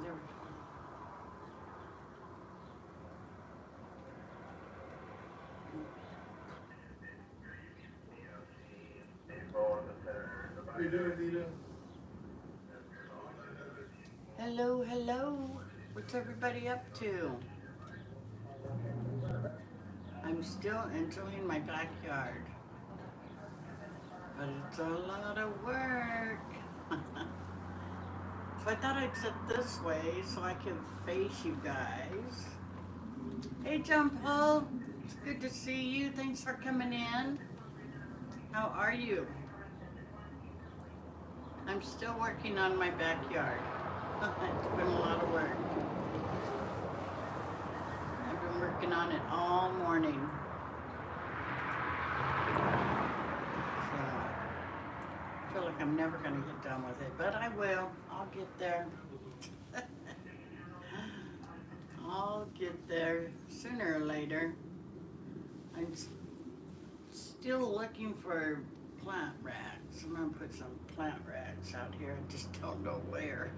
there we go. How you doing, Nita? Hello, hello. What's everybody up to? I'm still enjoying my backyard, but it's a lot of work. So I thought I'd sit this way so I can face you guys. Hey, John Paul. It's good to see you. Thanks for coming in. How are you? I'm still working on my backyard. It's been a lot of work. I've been working on it all morning. So I feel like I'm never going to get done with it, but I will. I'll get there. I'll get there sooner or later. I'm still looking for plant racks. I'm going to put some plant racks out here. I just don't know where.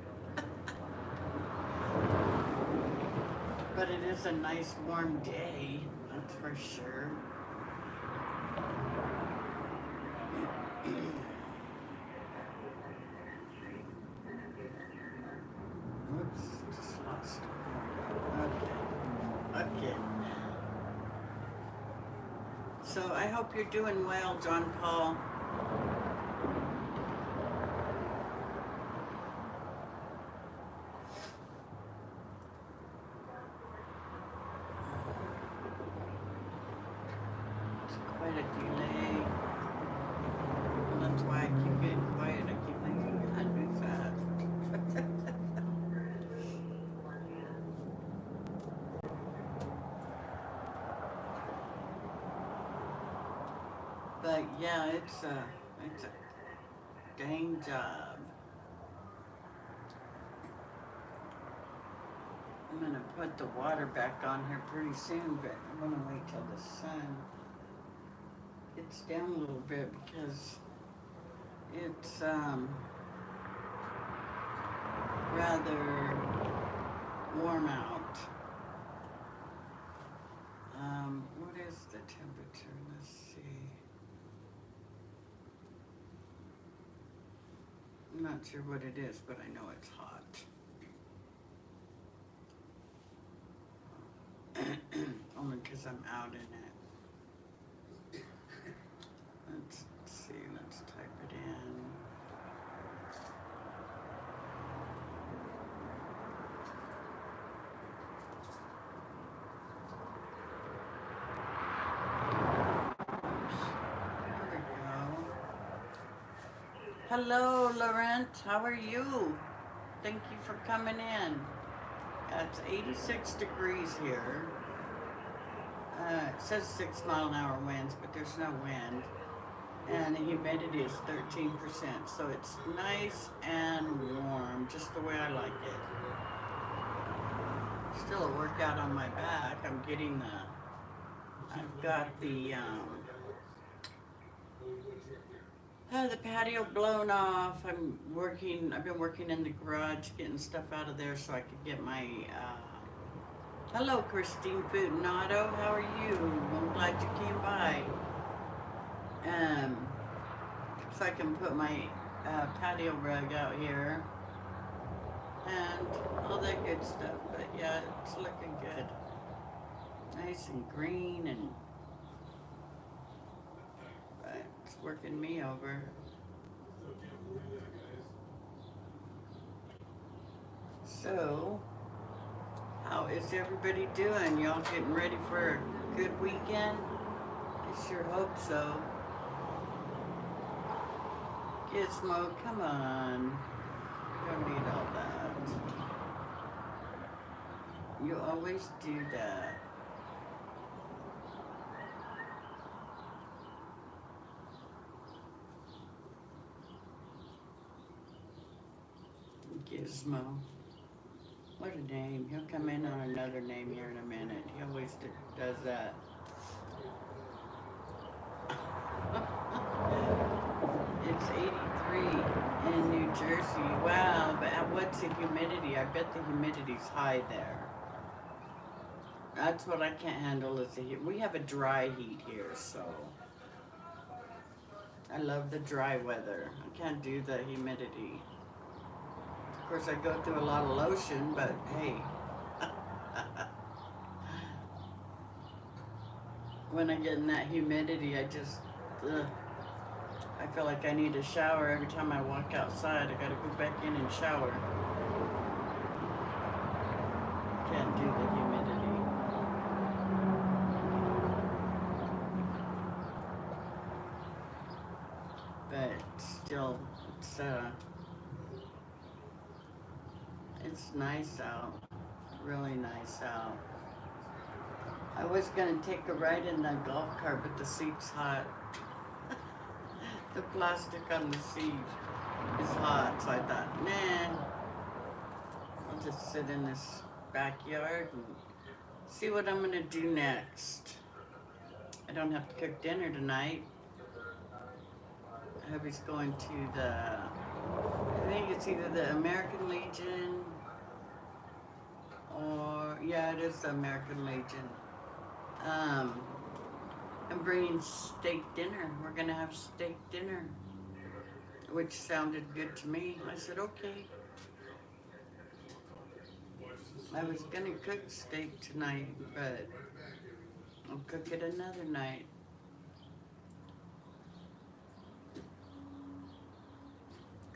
But it is a nice warm day, that's for sure. Oops, just lost. Okay. So I hope you're doing well, John Paul. It's quite a delay. And that's why I keep getting quiet. I keep thinking, I do that. But yeah, it's a dang job. I'm gonna put the water back on here pretty soon, but I'm gonna wait till the sun gets down a little bit because it's rather warm out. What is the temperature? Let's see. I'm not sure what it is, but I know it's hot. Only because I'm out in it. Let's see, let's type it in. Hello, Laurent. How are you? Thank you for coming in. It's 86 degrees here. It says 6-mile-an-hour winds, but there's no wind. And the humidity is 13%, so it's nice and warm, just the way I like it. Still a workout on my back. I've got the patio blown off. I've been working in the garage, getting stuff out of there so I could get my, hello Christine Futanado, how are you? I'm glad you came by. So I can put my patio rug out here and all that good stuff, but yeah, it's looking good. Nice and green and it's working me over. So, how is everybody doing? Y'all getting ready for a good weekend? I sure hope so. Gizmo, come on. You don't need all that. You always do that. Gizmo. What a name. He'll come in on another name here in a minute. He always does that. It's 83 in New Jersey. Wow, but what's the humidity? I bet the humidity's high there. That's what I can't handle is the heat. We have a dry heat here, so I love the dry weather. I can't do the humidity. Of course, I go through a lot of lotion, but hey. When I get in that humidity, I just, ugh. I feel like I need a shower every time I walk outside. I gotta go back in and shower. Can't do the humidity. But still, it's nice out. Really nice out. I was gonna take a ride in the golf cart, but the seat's hot. The plastic on the seat is hot, so I thought, nah, I'll just sit in this backyard and see what I'm gonna do next. I don't have to cook dinner tonight. Hubby's going to I think it's either the American Legion or, yeah, it is the American Legion. I'm bringing steak dinner. We're gonna have steak dinner, which sounded good to me. I said, okay. I was gonna cook steak tonight, but I'll cook it another night.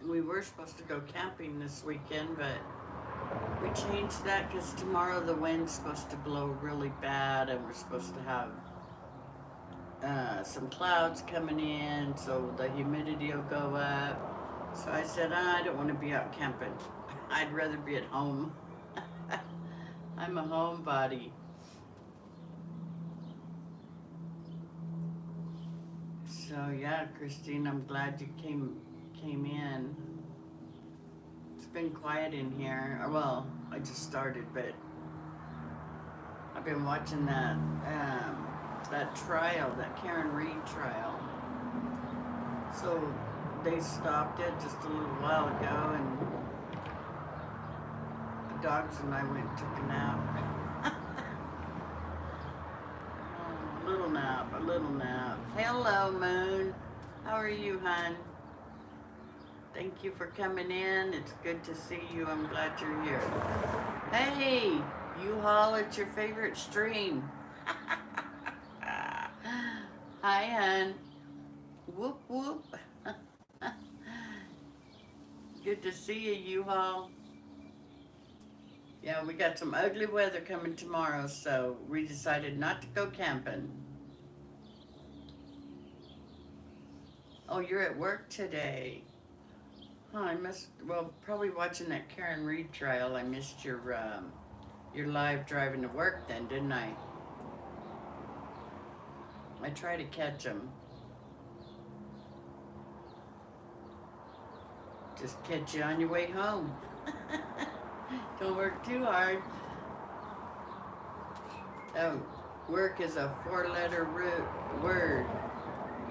We were supposed to go camping this weekend, but we changed that because tomorrow the wind's supposed to blow really bad and we're supposed to have some clouds coming in, so the humidity will go up. So I said, I don't want to be out camping. I'd rather be at home. I'm a homebody. So yeah, Christine, I'm glad you came in. It's been quiet in here. Well, I just started, but I've been watching that trial, that Karen Reed trial. So they stopped it just a little while ago, and the dogs and I went and took a nap. A little nap. Hello, Moon. How are you, hon? Thank you for coming in. It's good to see you. I'm glad you're here. Hey, U-Haul, it's your favorite stream. Hi, hon. Whoop, whoop. Good to see you, U-Haul. Yeah, we got some ugly weather coming tomorrow, so we decided not to go camping. Oh, you're at work today. Oh, probably watching that Karen Reed trial. I missed your live driving to work then, didn't I? I try to catch them. Just catch you on your way home. Don't work too hard. Oh, work is a 4-letter word.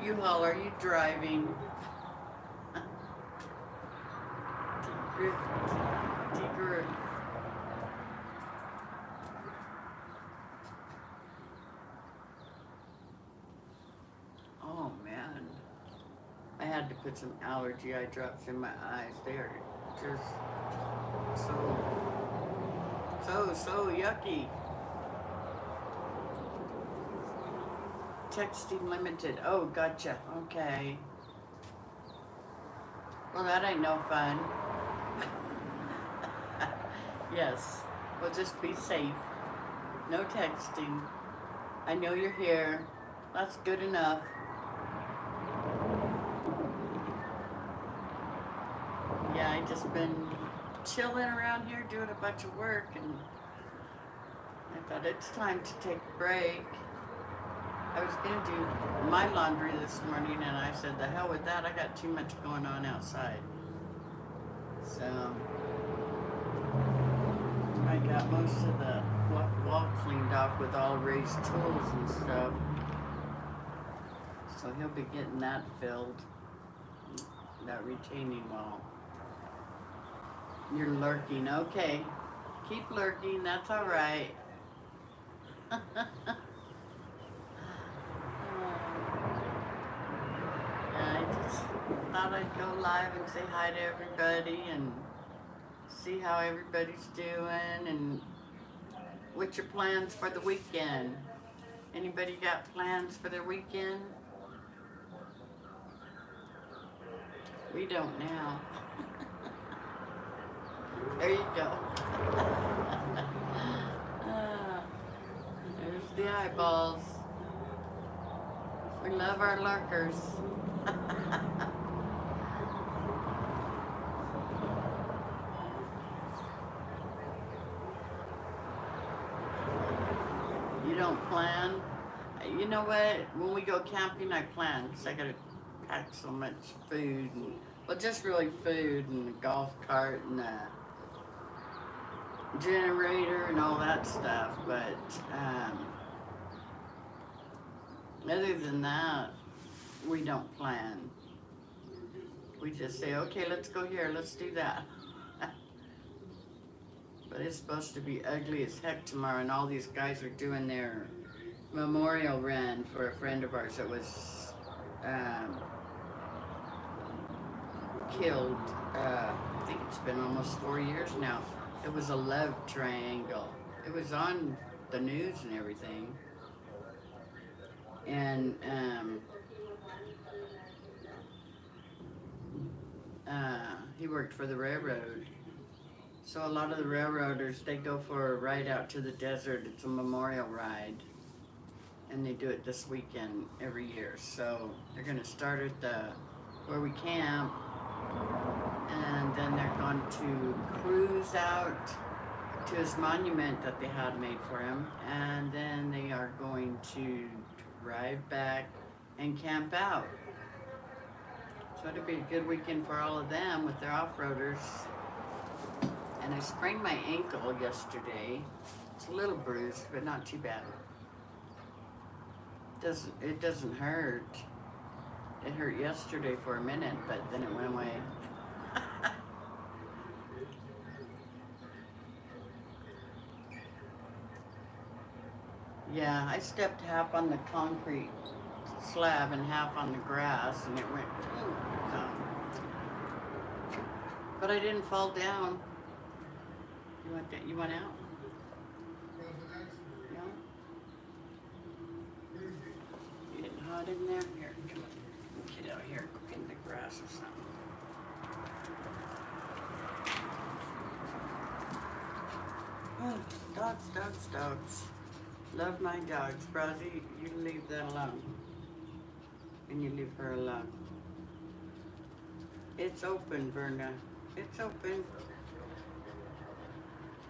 U-Haul, are you driving? Degrowth. Oh man, I had to put some allergy eye drops in my eyes. They are just so yucky. Texting limited. Oh, gotcha. Okay. Well, that ain't no fun. Yes, well, just be safe. No texting. I know you're here. That's good enough. Yeah, I just been chilling around here doing a bunch of work, and I thought it's time to take a break. I was gonna do my laundry this morning, and I said, the hell with that, I got too much going on outside. So I got most of the wall cleaned off with all Ray's tools and stuff. So he'll be getting that filled, that retaining wall. You're lurking. Okay. Keep lurking. That's all right. I just thought I'd go live and say hi to everybody and see how everybody's doing and what's your plans for the weekend. Anybody got plans for their weekend? We don't now. There you go. There's the eyeballs. We love our lurkers. You don't plan? You know what? When we go camping, I plan because I gotta pack so much food. And, well, just really food and a golf cart and a generator and all that stuff. But other than that, we don't plan. We just say, okay, let's go here, let's do that. But it's supposed to be ugly as heck tomorrow, and all these guys are doing their memorial run for a friend of ours that was killed. I think it's been almost 4 years now. It was a love triangle. It was on the news and everything. And he worked for the railroad. So a lot of the railroaders, they go for a ride out to the desert. It's a memorial ride. And they do it this weekend every year. So they're gonna start at where we camp, and then they're going to cruise out to his monument that they had made for him, and then they are going to drive back and camp out. So it'll be a good weekend for all of them with their off-roaders. And I sprained my ankle yesterday. It's a little bruised, but not too bad. It doesn't hurt. It hurt yesterday for a minute, but then it went away. Yeah, I stepped half on the concrete slab and half on the grass, and it went. But I didn't fall down. You want that? You want out? No? You getting hot in there? Here, come on. Get out here, go in the grass or something. Oh, dogs, dogs, dogs. Love my dogs. Brazzy, you leave that alone. And you leave her alone. It's open, Verna. It's open.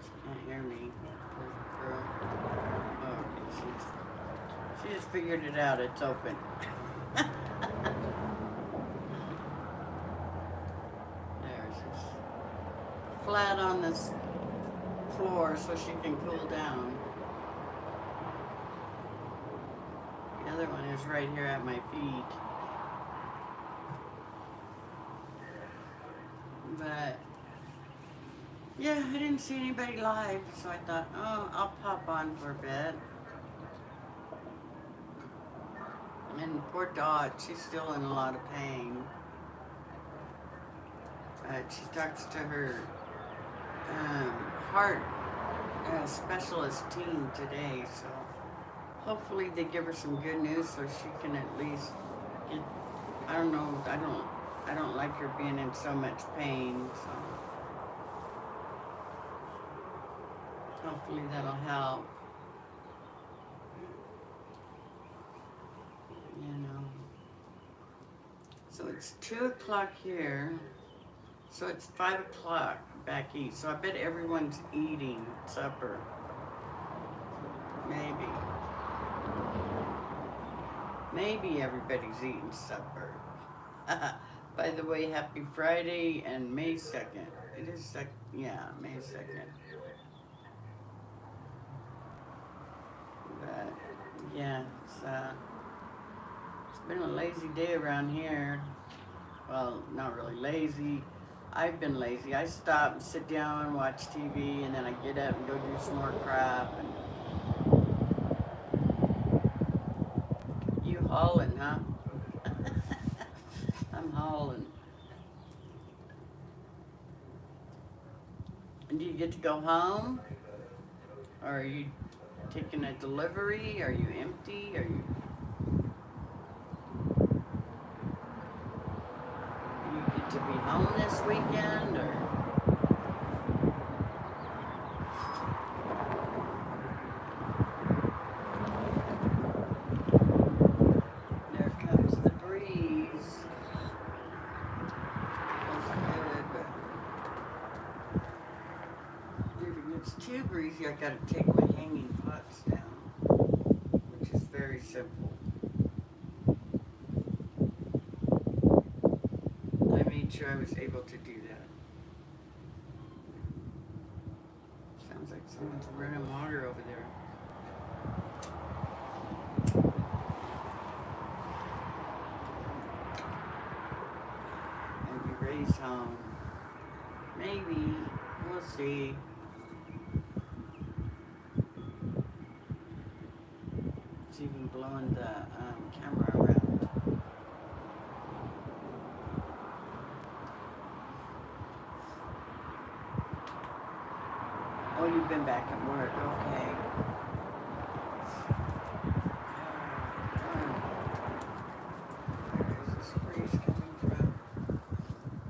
She can't hear me. Poor girl. Oh, okay, she just figured it out. It's open. There, she's flat on this floor so she can cool down. The other one is right here at my feet. But yeah, I didn't see anybody live, so I thought, oh, I'll pop on for a bit. And poor Dot, she's still in a lot of pain. She talks to her heart specialist team today, so hopefully they give her some good news so she can at least get, I don't know, I don't like her being in so much pain, so hopefully that'll help. You know. So it's 2 o'clock here, so it's 5 o'clock back east, so I bet everyone's eating supper. Maybe everybody's eating supper. By the way, happy Friday and May 2nd. It is May 2nd. But yeah, it's been a lazy day around here. Well, not really lazy. I've been lazy. I stop and sit down and watch TV, and then I get up and go do some more crap. And you hauling, huh? I'm hauling. And do you get to go home? Or are you taking a delivery? Are you empty? Are you do you get to be home this weekend? Or there comes the breeze. Feels good. If it gets too breezy, I gotta take my hanging pots down, which is very simple. I made sure I was able to do that. Sounds like someone's running water over there. Maybe Ray's home. Maybe. We'll see. It's even blowing the camera around. Oh, you've been back at work. Okay. Where is this breeze coming from?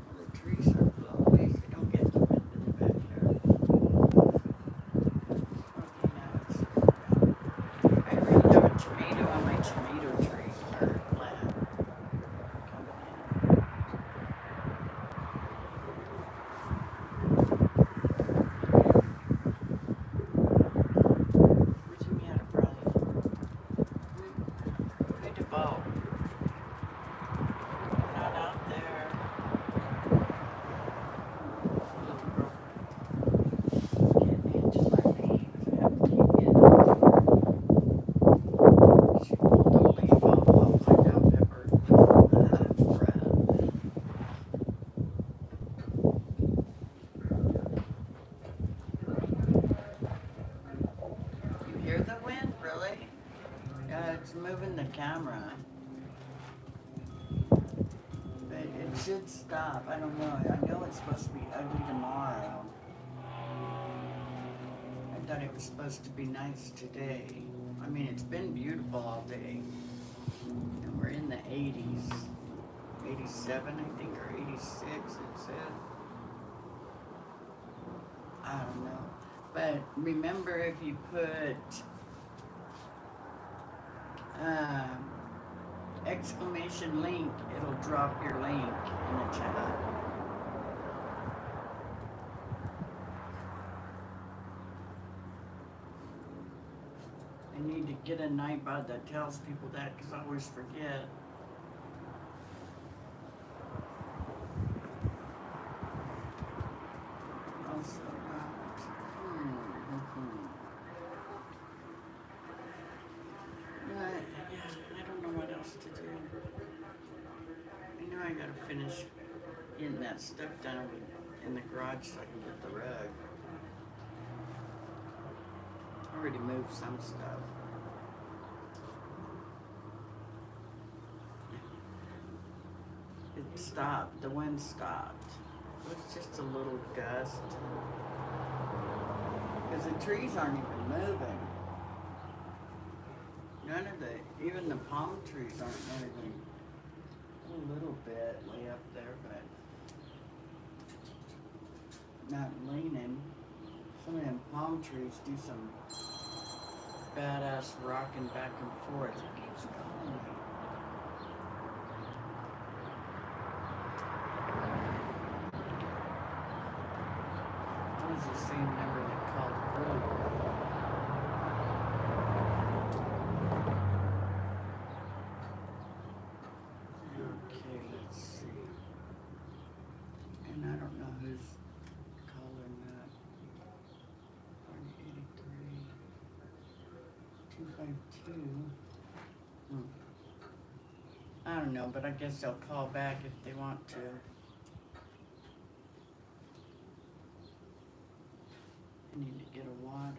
Well, the trees are blowing. They don't get the wind in the backyard. Okay, now it's down. I really have a tomato on my tomato tree or plant coming in. Where's me at a brother? Good to bow. Not out there. Little girl getting into my leaves. I have to keep getting. She pulled a leaf off my bell pepper. Friend. You hear the wind, really? Yeah, it's moving the camera. But it should stop. I don't know. I know it's supposed to be ugly tomorrow. I thought it was supposed to be nice today. I mean, it's been beautiful all day. And we're in the 80s. 87, I think, or 86, it said. I don't know. But remember, if you put exclamation link, it'll drop your link in the chat. I need to get a nightbot that tells people that because I always forget. Also, yeah, I don't know what else to do. I know I gotta finish getting that stuff done in the garage so I can get the rug. I already moved some stuff. It stopped. The wind stopped. It was just a little gust. Because the trees aren't even moving. None of even the palm trees aren't moving. A little bit way up there, but not leaning. Some of them palm trees do some badass rocking back and forth. It keeps calling me. That was the same number that called earlier. Okay, let's see. And I don't know who's calling that. 4083 252. I don't know, but I guess they'll call back if they want to. I need to get a water.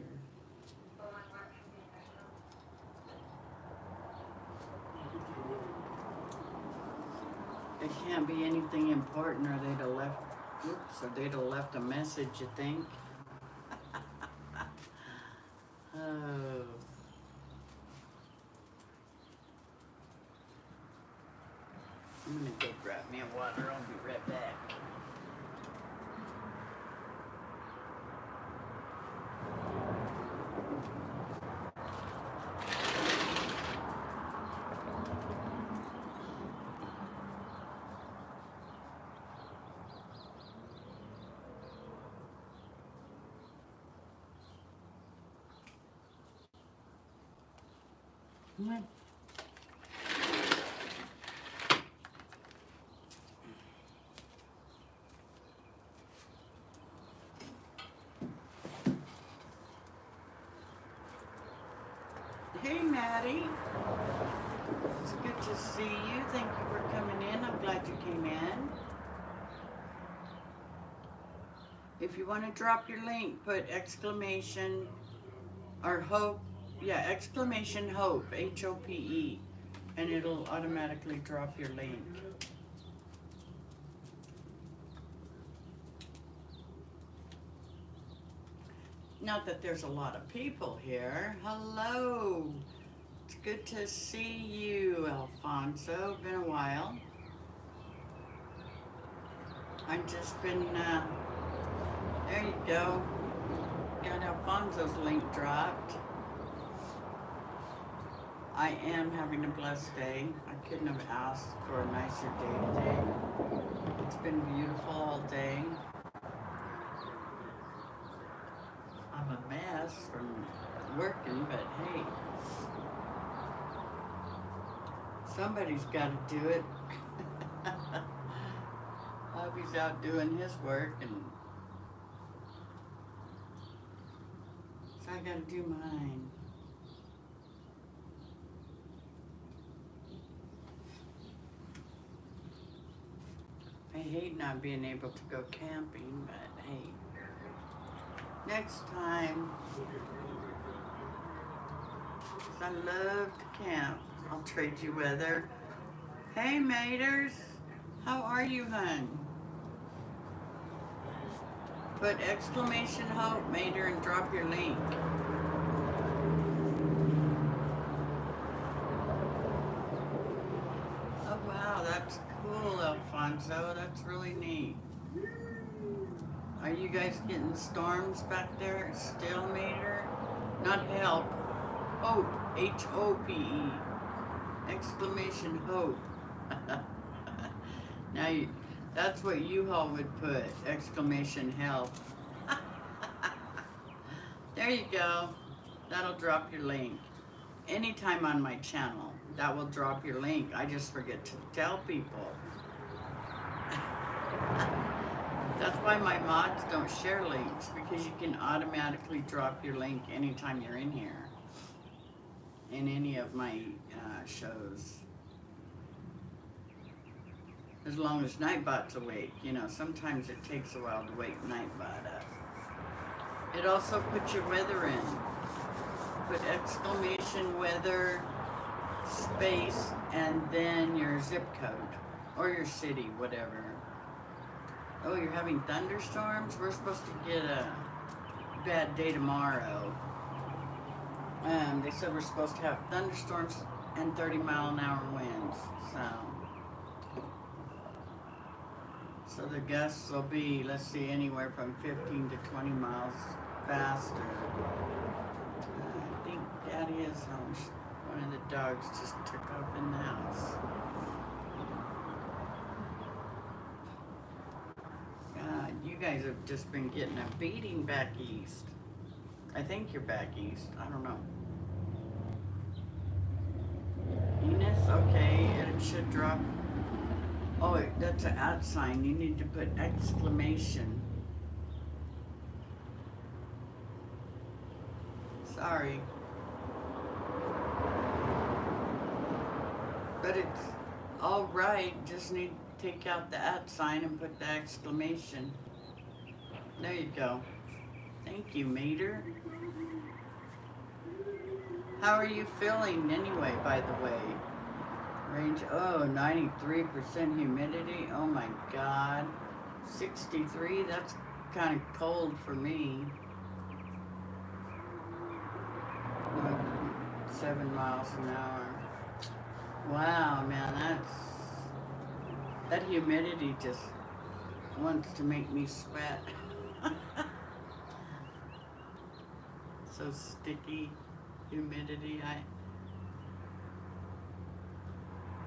It can't be anything important or they'd have left, oops, or they'd have left a message, you think? Oh. I'm gonna go grab me a water, I'll be right back. Come on. Hey, Maddie. It's good to see you. Thank you for coming in. I'm glad you came in. If you want to drop your link, put exclamation or hope. Yeah, exclamation hope, H-O-P-E, and it'll automatically drop your link. Not that there's a lot of people here. Hello. It's good to see you, Alfonso. Been a while. I've just been, there you go. Got Alfonso's link dropped. I am having a blessed day. I couldn't have asked for a nicer day today. It's been beautiful all day. I'm a mess from working, but hey, somebody's got to do it. Hubby's out doing his work, and so I got to do mine. I hate not being able to go camping, but hey, next time. 'Cause I love to camp. I'll trade you weather. Hey, maters. How are you, hun? Put exclamation hope, mater, and drop your link. Oh, wow, that's cool, Alfonso. That's really neat. Are you guys getting storms back there still, mater? Not help. Hope, H-O-P-E. Exclamation hope. Now, that's what U-Haul would put, exclamation help. There you go. That'll drop your link. Anytime on my channel, that will drop your link. I just forget to tell people. That's why my mods don't share links, because you can automatically drop your link anytime you're in here. In any of my shows. As long as Nightbot's awake. You know, sometimes it takes a while to wake Nightbot up. It also puts your weather in. Put exclamation weather, space, and then your zip code. Or your city, whatever. Oh, you're having thunderstorms? We're supposed to get a bad day tomorrow. They said we're supposed to have thunderstorms and 30-mile-an-hour winds. So the gusts will be, let's see, anywhere from 15 to 20 miles faster. I think Daddy is home. One of the dogs just took off in the house. God, you guys have just been getting a beating back east. I think you're back east. I don't know. Enos, okay, it should drop. Oh, that's an @ sign. You need to put exclamation. Sorry. But it's all right. Just need to take out the @ sign and put the exclamation. There you go. Thank you, Mater. How are you feeling anyway, by the way? Range, oh, 93% humidity. Oh my God. 63, that's kind of cold for me. 7 miles an hour. Wow, man, that humidity just wants to make me sweat. So sticky humidity.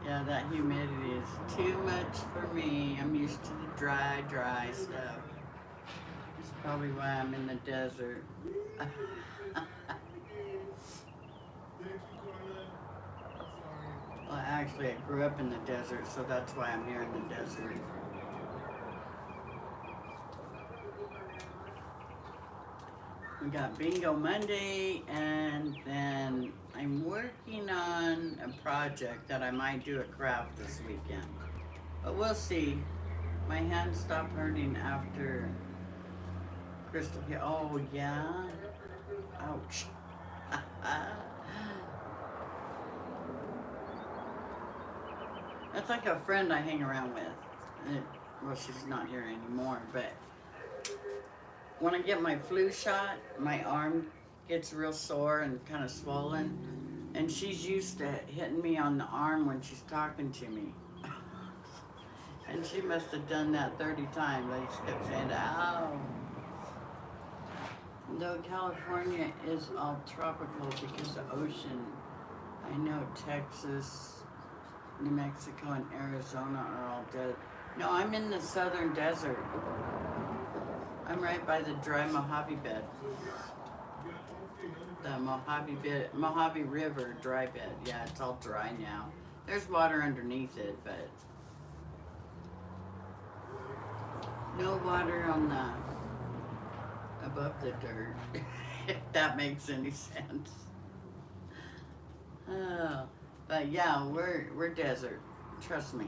Yeah, that humidity is too much for me. I'm used to the dry stuff. That's probably why I'm in the desert. Well, actually, I grew up in the desert, so that's why I'm here in the desert. We got Bingo Monday, and then I'm working on a project that I might do a craft this weekend. But we'll see. My hand stopped hurting after Crystal hit. Oh, yeah? Ouch. That's like a friend I hang around with. Well, she's not here anymore, but when I get my flu shot, my arm gets real sore and kind of swollen, and she's used to hitting me on the arm when she's talking to me. And she must have done that 30 times. I just kept saying, ow. Though California is all tropical because the ocean, I know Texas, New Mexico, and Arizona are all dead. No, I'm in the southern desert. I'm right by the dry Mojave bed. The Mojave River dry bed. Yeah, it's all dry now. There's water underneath it, but no water on above the dirt, if that makes any sense. Oh, but yeah, we're desert. Trust me.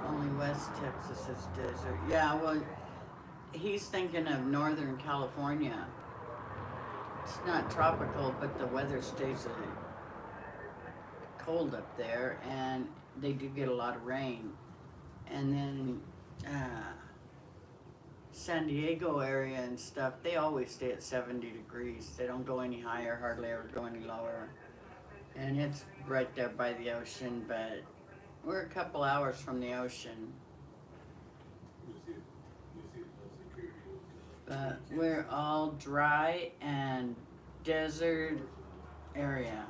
Only West Texas is desert. Yeah, well, he's thinking of Northern California. It's not tropical, but the weather stays cold up there, and they do get a lot of rain. And then San Diego area and stuff, they always stay at 70 degrees. They don't go any higher, hardly ever go any lower. And it's right there by the ocean, but we're a couple hours from the ocean. But we're all dry and desert area.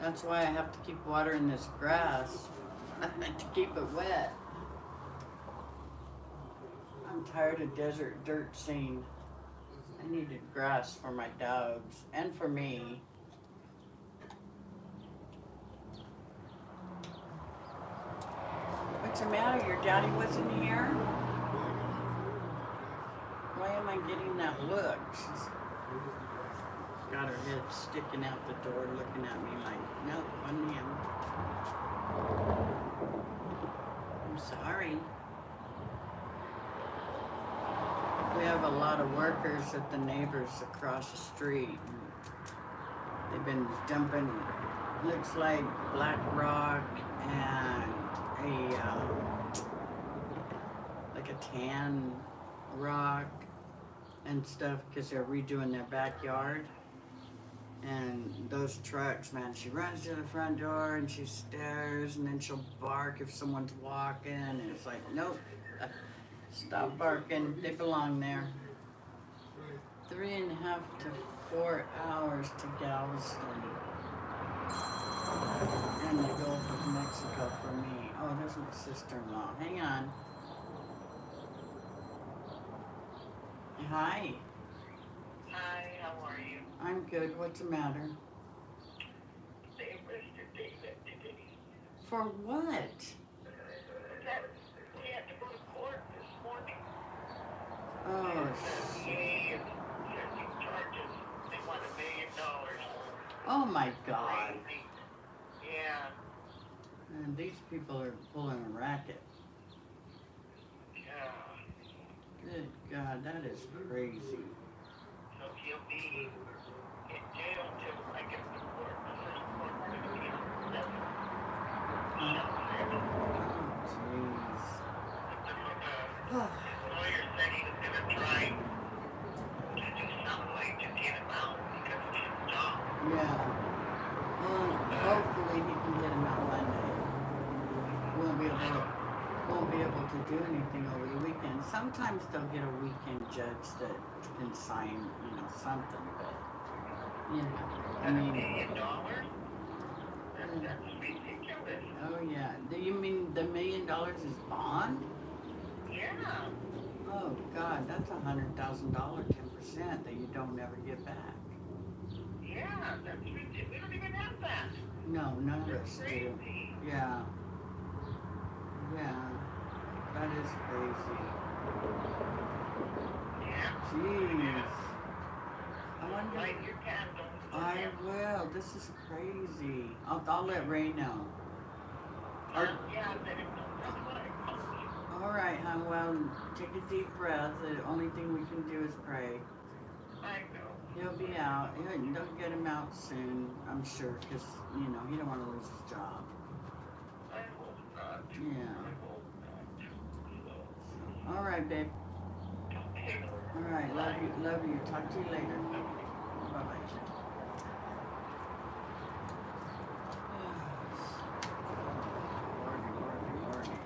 That's why I have to keep watering this grass to keep it wet. I'm tired of desert dirt scene. I needed grass for my dogs and for me. What's the matter? Your daddy wasn't here? Why am I getting that look? She's got her head sticking out the door looking at me like, nope, wasn't him. I'm sorry. We have a lot of workers at the neighbors across the street. They've been dumping, looks like black rock and like a tan rock and stuff because they're redoing their backyard. And those trucks, man, she runs to the front door and she stares and then she'll bark if someone's walking, and it's like, nope, stop barking, they belong there. 3.5 to 4 hours to Galveston and the Gulf of Mexico for me. Oh, there's my sister-in-law. Hang on. Hi. Hi, how are you? I'm good. What's the matter? They arrested David today. For what? We had to go to court this morning. Oh, DA is pressing charges. They want $1 million. oh my God. Crazy. Yeah. And these people are pulling a racket. Yeah. Good God, that is crazy. So he'll be in jail till I guess the court, the first court is going to be on the 7th. Oh, jeez. His lawyer said he was going to try to do some way to get him out because of his job. Yeah. Well, hopefully he can get him out Monday. Won't be able to do anything over the weekend. Sometimes they'll get a weekend judge that can sign, something, but I mean, $1 million? That's ridiculous. oh yeah. Do you mean the $1 million is bond? Yeah. Oh God, that's $100,000, 10% that you don't ever get back. Yeah, that's ridiculous. We don't even have that. No, none of us do. Crazy. Yeah. Yeah. That is crazy. Yeah. Jeez. I wonder. Light your candle. I will. This is crazy. I'll let Ray know. Yeah, let him know. That's what I told you. All right, hon. Well, take a deep breath. The only thing we can do is pray. I know. He'll be out. They'll get him out soon, I'm sure, because, he don't want to lose his job. I hope not. Yeah. I hope not. All right, babe. Okay. All right. Love you. Talk to you later. Bye-bye. Lordy.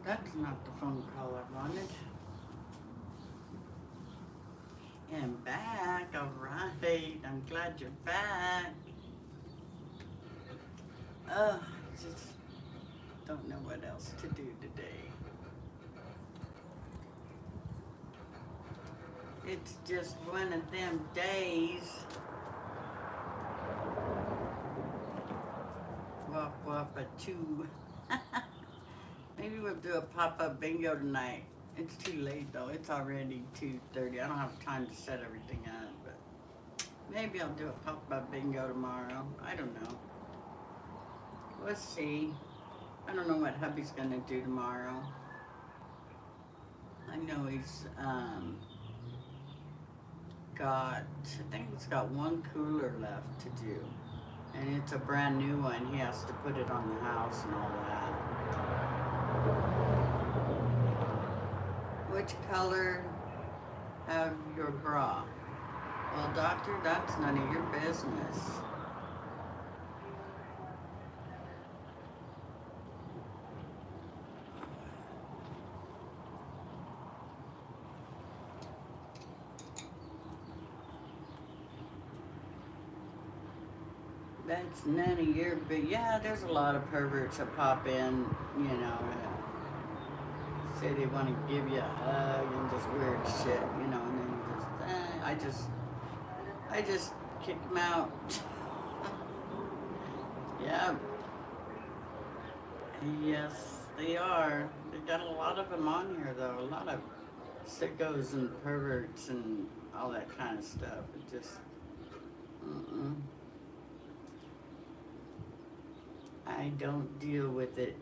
That's not the phone call I wanted. And back, all right. I'm glad you're back. Just don't know what else to do today. It's just one of them days. Wop a 2. Maybe we'll do a pop-up bingo tonight. It's too late though. It's already 2:30. I don't have time to set everything up, but maybe I'll do a pop-up bingo tomorrow. I don't know. We'll see. I don't know what hubby's gonna do tomorrow. I know he's I think he's got one cooler left to do. And it's a brand new one. He has to put it on the house and all that. Which color have your bra? Well, doctor, that's none of your business. That's none of your yeah, there's a lot of perverts that pop in, say they want to give you a hug and just weird shit, and then you I just kick them out. Yeah. Yes, they are. They got a lot of them on here, though. A lot of sickos and perverts and all that kind of stuff. It just, I don't deal with it.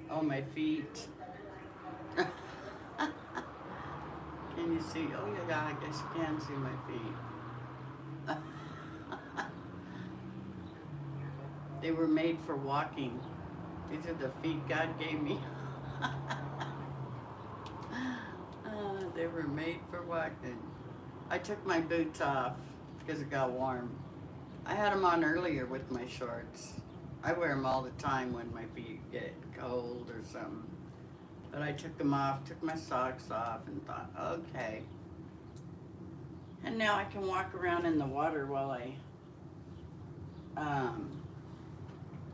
Oh, my feet. Can you see? Oh, yeah, I guess you can see my feet. They were made for walking. These are the feet God gave me. They were made for walking. I took my boots off because it got warm. I had them on earlier with my shorts. I wear them all the time when my feet get cold or something. But I took them off, took my socks off, and thought, okay. And now I can walk around in the water while I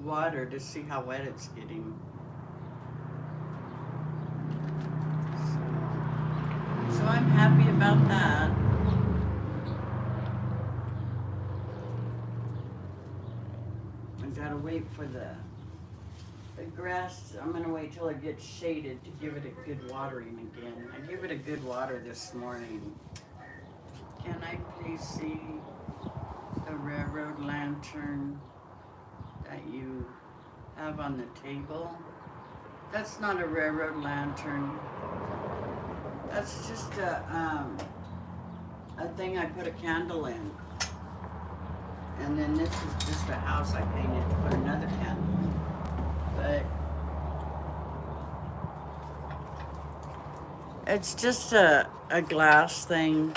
water to see how wet it's getting. So I'm happy about that. I gotta wait for the grass. I'm gonna wait till it gets shaded to give it a good watering again. I gave it a good water this morning. Can I please see the railroad lantern that you have on the table? That's not a railroad lantern. That's just a thing I put a candle in. And then this is just a house I painted to put another candle in. But it's just a glass thing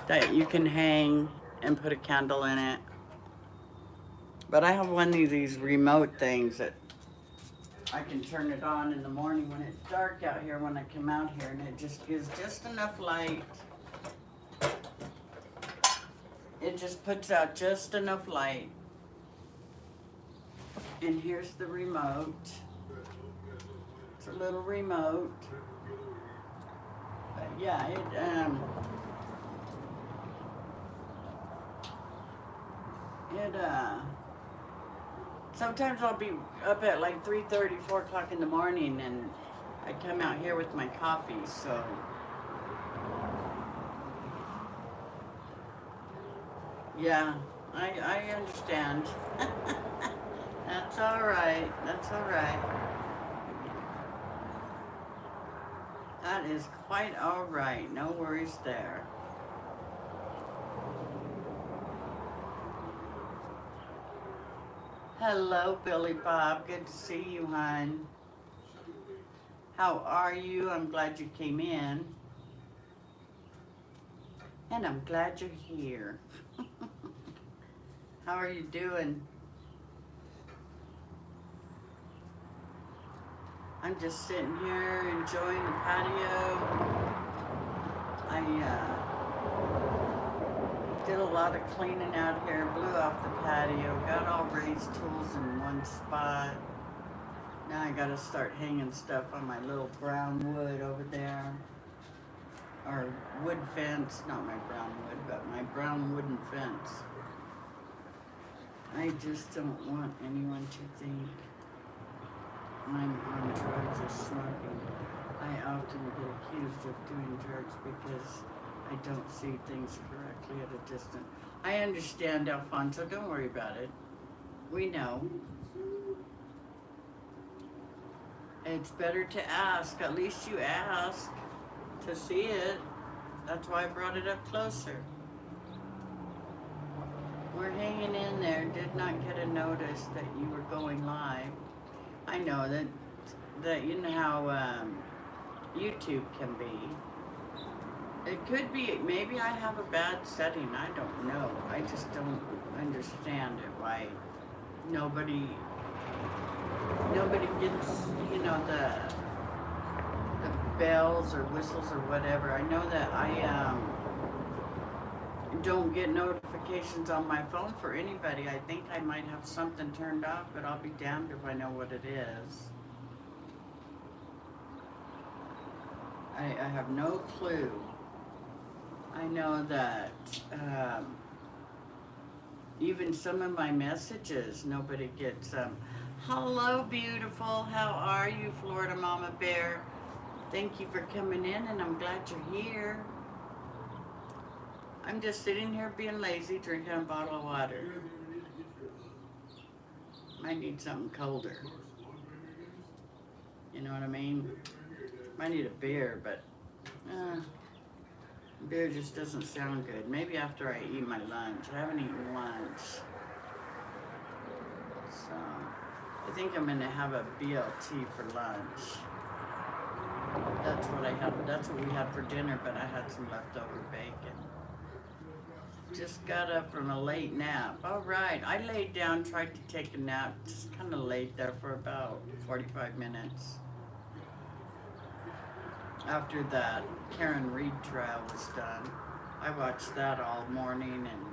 that you can hang and put a candle in it. But I have one of these remote things that I can turn it on in the morning when it's dark out here when I come out here, and it just gives just enough light. It just puts out just enough light. And here's the remote. It's a little remote. But yeah, sometimes I'll be up at like 3:30, 4 o'clock in the morning, and I come out here with my coffee, so. Yeah, I understand. That's all right. That's all right. That is quite all right. No worries there. Hello, Billy Bob. Good to see you, hon. How are you? I'm glad you came in. And I'm glad you're here. How are you doing? I'm just sitting here enjoying the patio. I did a lot of cleaning out here, blew off the patio, got all Ray's tools in one spot. Now I gotta start hanging stuff on my little brown wood over there. Or wood fence, not my brown wood, but my brown wooden fence. I just don't want anyone to think I'm on drugs or smoking. I often get accused of doing drugs because I don't see things correctly at a distance. I understand, Alfonso. Don't worry about it. We know. It's better to ask. At least you ask to see it. That's why I brought it up closer. We're hanging in there. Did not get a notice that you were going live. I know that you know how YouTube can be. It could be, maybe I have a bad setting. I don't know. I just don't understand it. Why nobody gets, you know, the bells or whistles or whatever. I know that I don't get notifications on my phone for anybody. I think I might have something turned off, but I'll be damned if I know what it is. I have no clue. I know that even some of my messages, nobody gets hello, beautiful. How are you, Florida Mama Bear? Thank you for coming in, and I'm glad you're here. I'm just sitting here being lazy, drinking a bottle of water. Might need something colder. You know what I mean? Might need a beer, but beer just doesn't sound good. Maybe after I eat my lunch. I haven't eaten lunch. So, I think I'm gonna have a BLT for lunch. That's what we had for dinner, but I had some leftover bacon. Just got up from a late nap. All right, I laid down, tried to take a nap, just kind of laid there for about 45 minutes. After that Karen Reed trial was done, I watched that all morning, and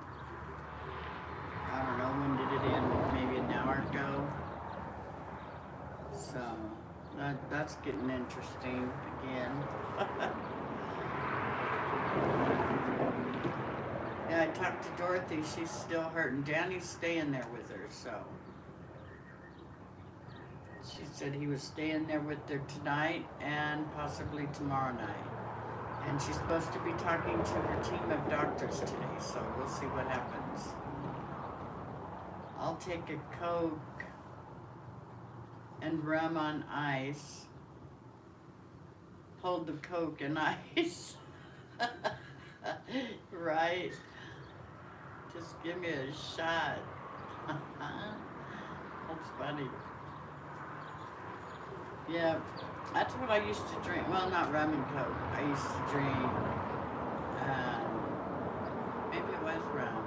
I don't know, when did it end? Maybe an hour ago. So that's getting interesting again. Yeah, I talked to Dorothy. She's still hurting. Danny's staying there with her, so. She said he was staying there with her tonight and possibly tomorrow night. And she's supposed to be talking to her team of doctors today, so we'll see what happens. I'll take a Coke and rum on ice. hold the Coke and ice. Right? Just give me a shot. That's funny. Yeah, that's what I used to drink. Well, not rum and Coke. I used to drink, maybe it was rum.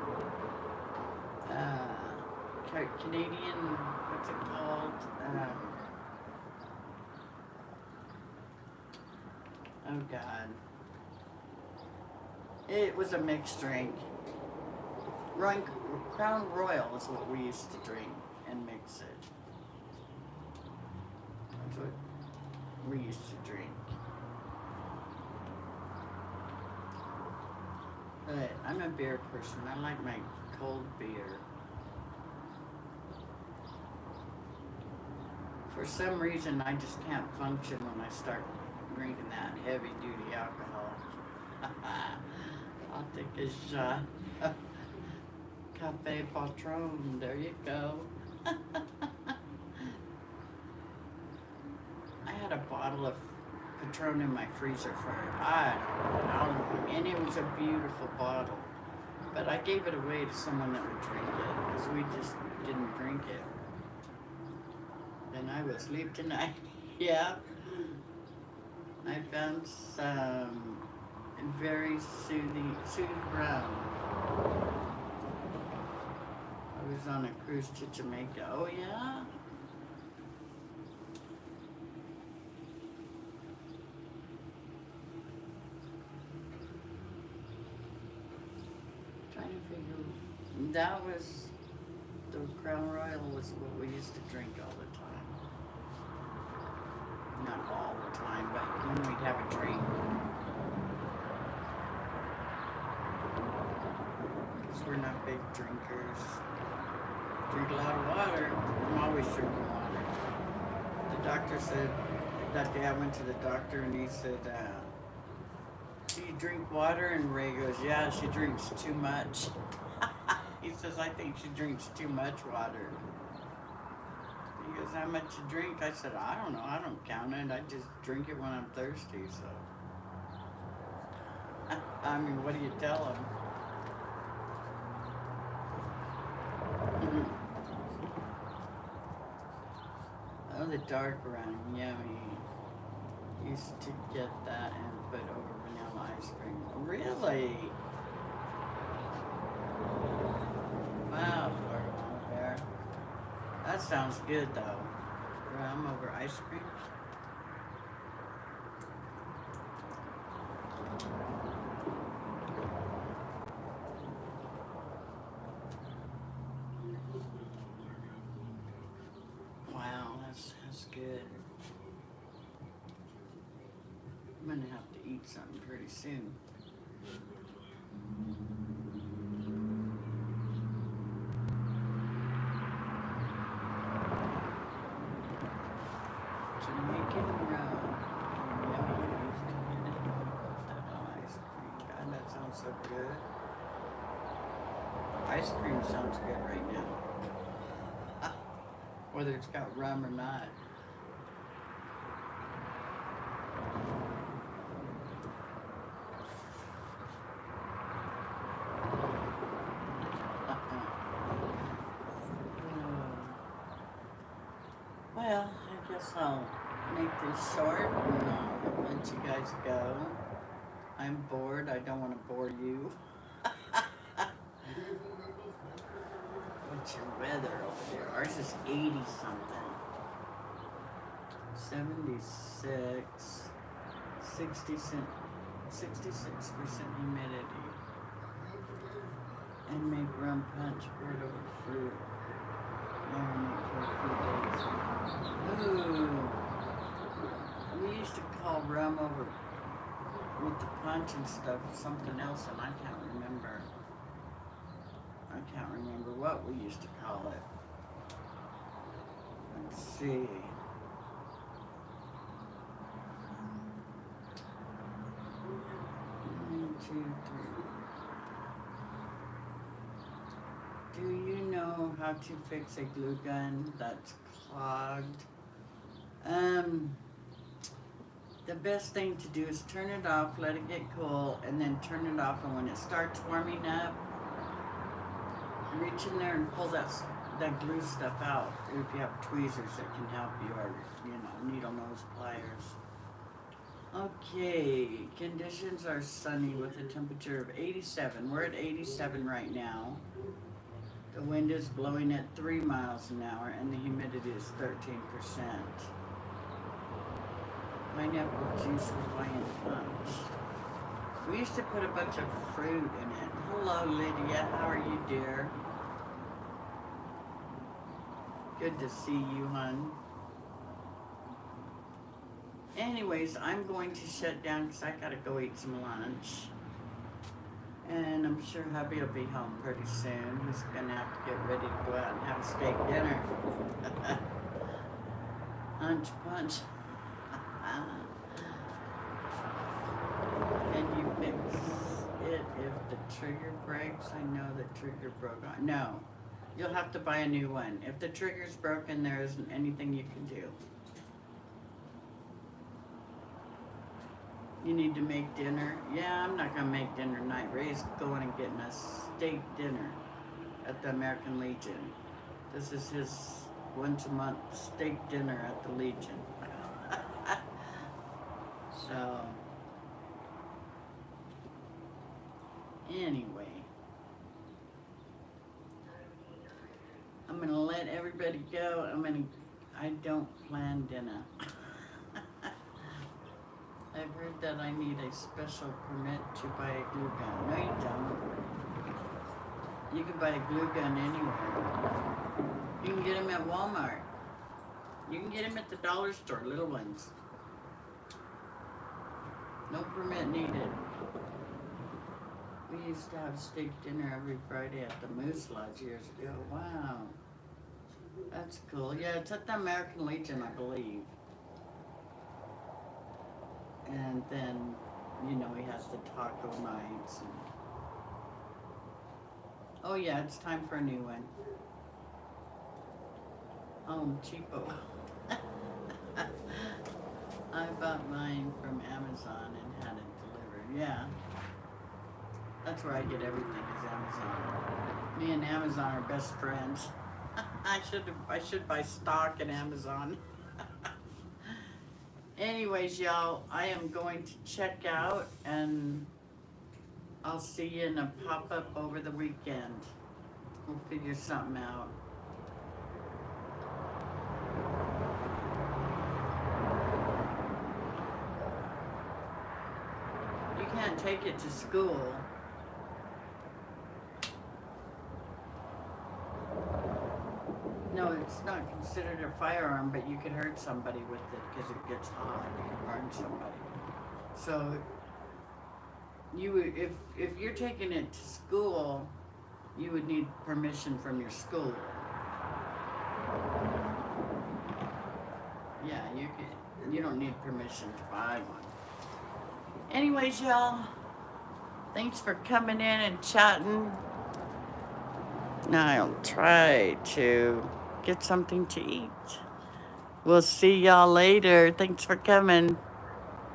Canadian, what's it called? Oh God. It was a mixed drink. Crown Royal is what we used to drink and mix it. That's what we used to drink. But I'm a beer person. I like my cold beer. For some reason, I just can't function when I start drinking that heavy duty alcohol. I'll take a shot. Cafe Patron, there you go. I had a bottle of Patron in my freezer for I don't know how long, and it was a beautiful bottle. But I gave it away to someone that would drink it because we just didn't drink it. And I was asleep tonight. Yeah. I found some very soothing rum. I was on a cruise to Jamaica. Oh yeah? Trying to figure. That was the Crown Royal was what we used to drink all the time. Not all the time, but when we'd have a drink. Because we're not big drinkers. Drink a lot of water. I'm always drinking water. The doctor said, that day I went to the doctor and he said, do you drink water? And Ray goes, yeah, she drinks too much. He says, I think she drinks too much water. He goes, how much you drink? I said, I don't know. I don't count it. I just drink it when I'm thirsty, so. I mean, what do you tell him? Oh, the dark rum, yummy. Used to get that and put over vanilla ice cream. Really? Wow, Florida Mama Bear. That sounds good though. Rum over ice cream. Wow, that's good. I'm gonna have to eat something pretty soon. Jamaican rum. Yummy. Ice cream. God, that sounds so good. Ice cream sounds good right now. Whether it's got rum or not. Well, I guess I'll make this short and let you guys go. I'm bored. I don't want to bore you. What's your weather over there? Ours is 80 something. 76, 66% humidity. And make rum punch, poured over fruit. Marinate for a few days. Ooh. We used to call rum over with the punch and stuff something else, and I can't remember. I can't remember what we used to call it. Let's see. One, two, three. Do you know how to fix a glue gun that's clogged? The best thing to do is turn it off, let it get cool, and then turn it off. And when it starts warming up, reach in there and pull that glue stuff out. If you have tweezers that can help you, or needle nose pliers. Okay, conditions are sunny with a temperature of 87. We're at 87 right now. The wind is blowing at 3 miles an hour, and the humidity is 13%. Pineapple juice Hawaiian punch. We used to put a bunch of fruit in it. Hello, Lydia. How are you, dear? Good to see you, hon. Anyways, I'm going to shut down because I gotta go eat some lunch. And I'm sure hubby will be home pretty soon. He's gonna have to get ready to go out and have a steak dinner. Hunch punch. Can you fix it if the trigger breaks? I know the trigger broke on. No, you'll have to buy a new one. If the trigger's broken, there isn't anything you can do. You need to make dinner. Yeah, I'm not gonna make dinner tonight. Ray's going and getting a steak dinner at the American Legion. This is his once a month steak dinner at the Legion. So, anyway, I'm gonna let everybody go. I don't plan dinner. I've heard that I need a special permit to buy a glue gun. No, you don't. You can buy a glue gun anywhere. You can get them at Walmart. You can get them at the dollar store, little ones. No permit needed. We used to have steak dinner every Friday at the Moose Lodge years ago. Wow. That's cool. Yeah, it's at the American Legion, I believe. And then, he has the taco nights. Oh yeah, it's time for a new one. Oh, cheapo. I bought mine from Amazon and had it delivered. Yeah. That's where I get everything, is Amazon. Me and Amazon are best friends. I should buy stock in Amazon. Anyways, y'all, I am going to check out, and I'll see you in a pop-up over the weekend. We'll figure something out. You can't take it to school. No, it's not considered a firearm, but you could hurt somebody with it because it gets hot. You can burn somebody. So, if you're taking it to school, you would need permission from your school. Yeah, you don't need permission to buy one. Anyways, y'all, thanks for coming in and chatting. Now I'll try to get something to eat. We'll see y'all later. Thanks for coming.